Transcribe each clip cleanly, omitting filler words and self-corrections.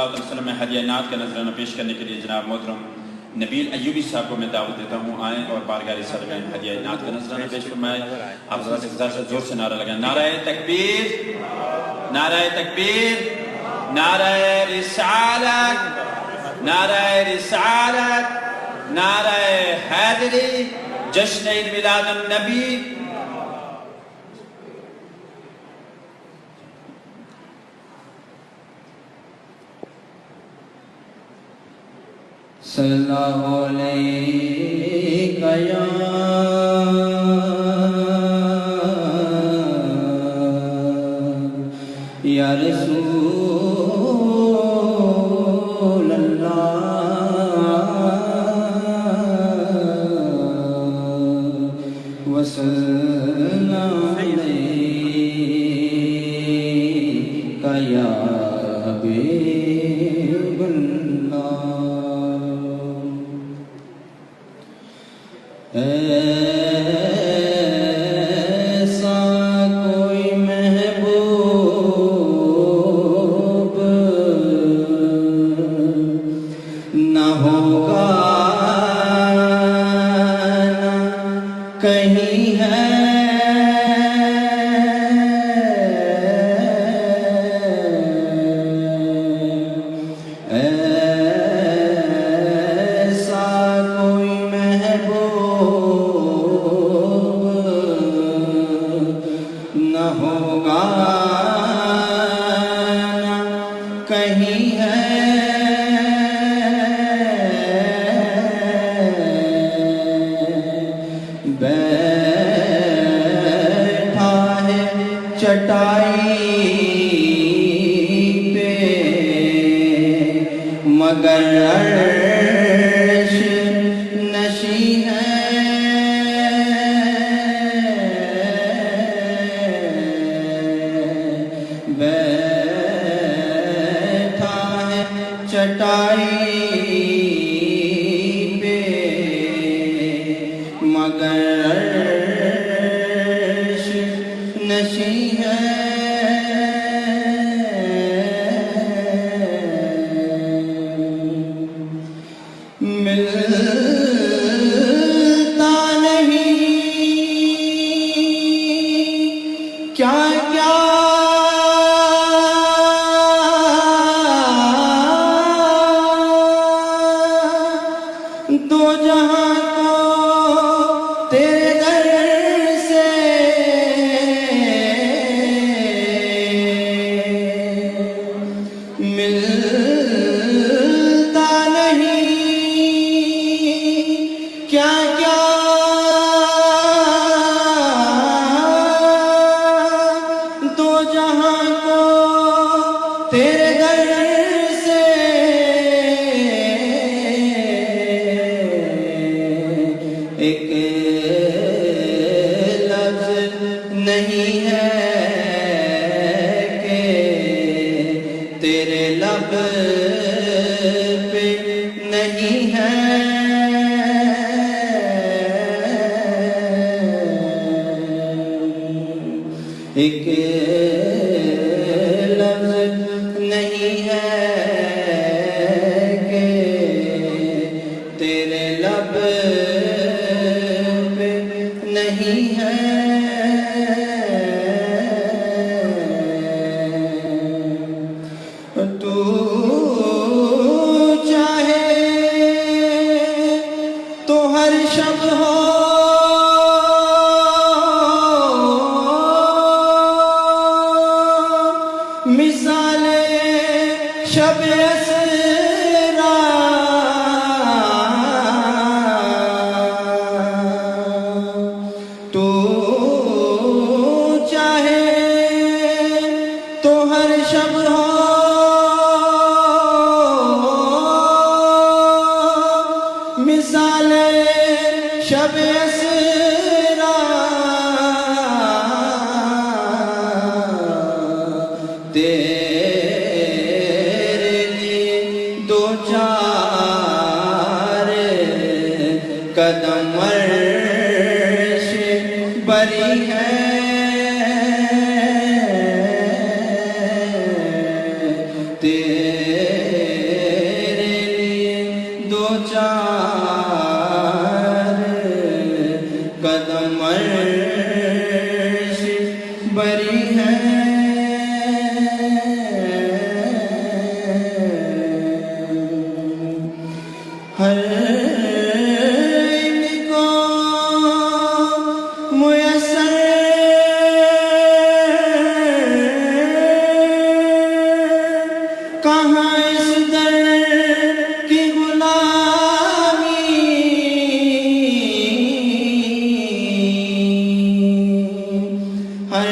सल्लल्लाहु अलैहि वसल्लम में हदिया नात का नजराना पेश करने के लिए जनाब मोहतरम नबील अय्यूबी साहब को मैं दावत देता हूँ। आए और बारगाह रिसालत में हदिया नात का नजराना पेश फरमाए। आप जोर से नारा लगाएं, नाराए तकबीर, नाराए तकबीर, नाराए रिसालत, नाराए रिसालत, नाराए हैदरी, जश्न ईद मिलादुन नबी। सल्लल्लाहु अलैका या रसूल अल्लाह वसल्लम अलैका या ऐसा कोई महबूब न होगा न कहीं है, कहीं है। बैठा है चटाई पे मगर अर्श नशी है। चटाई पे मगर अर्श नशी है। मिलता नहीं क्या क्या दो जहां को तेरे दर से मिलता नहीं क्या क्या दो जहां को तेरे दर से एक लफ्ज़ नहीं है कि तेरे लब पे नहीं है। एक लफ्ज़ नहीं है कि तेरे लब नहीं है। तू चाहे तो हर शब्द हो मिसाले शब असरा तू चाहे तो हर शब्द हो मिसाले शब असरा तेरे लिए दो चार कदम अर्श बरी है। तेरे कहाँ इस दर की गुलामी, हर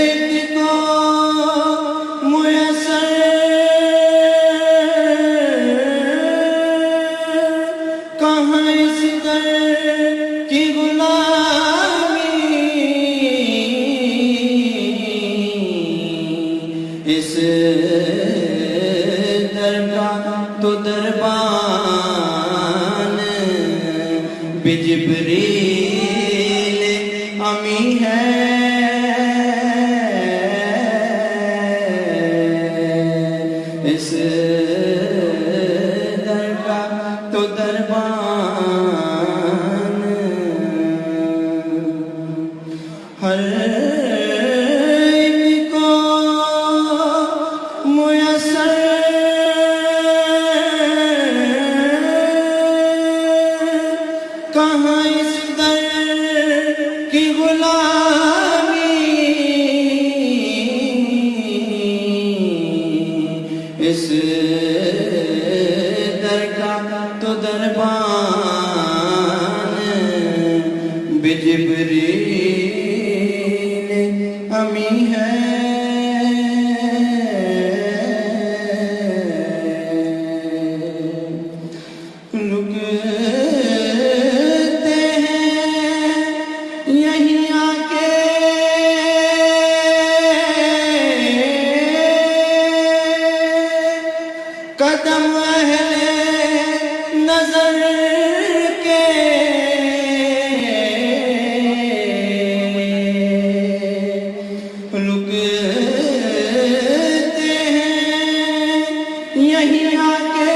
एक को मुयस्सर कहाँ इस दर की गुलामी, इस दर का तो दरबान बिजबरील अमी है, इस दर का तो दरबान हर एक को मुयस्सर कहाँ इस दर की गुलामी, इस दर का तो दरबान बिजबरील अमी है। रुकते हैं यहीं आके कदम अहले नजर के, रुकते हैं यहीं आके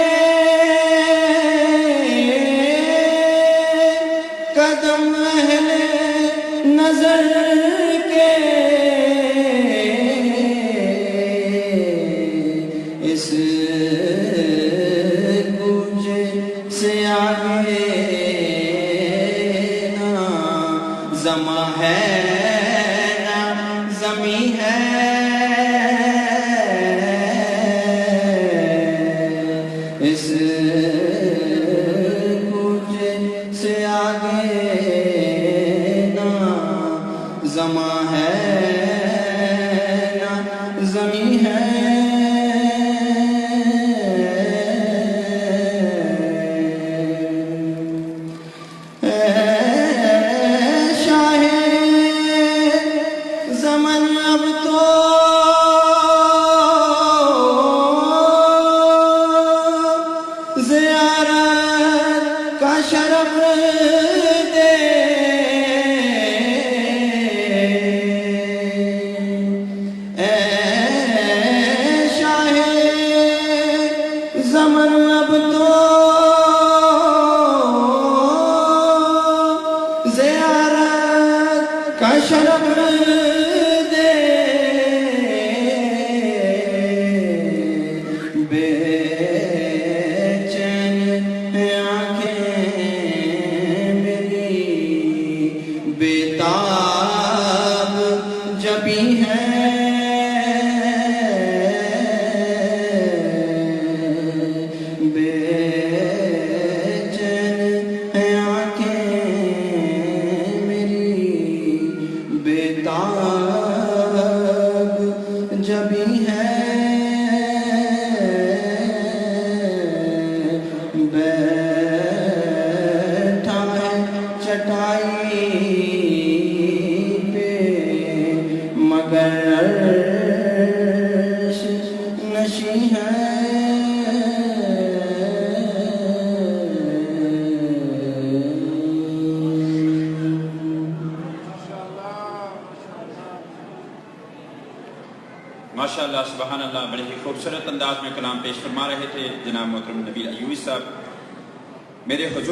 कदम अहले नजर के, इस गूंजे से आगे ना ज़मा है ना ज़मी है, इस गूंजे से आगे ना ज़मा है ना ज़मी है। ज़मन अब तो ज़ियारत का शरफ दे, शाहे ज़मन अब तो ज़ियारत का शरफ दे, बेचैन आँखें मेरी बेताब जबी हैं, बेचैन आँखें मेरी बेताब जबी हैं, बैठा है चटाई पे मगर अर्श नशी है, माशाअल्लाह सुभान अल्लाह। बड़े ही खूबसूरत अंदाज में कलाम पेश फरमा रहे थे जनाब मोहतरम नबील अय्यूबी साहब। मेरे हुजूर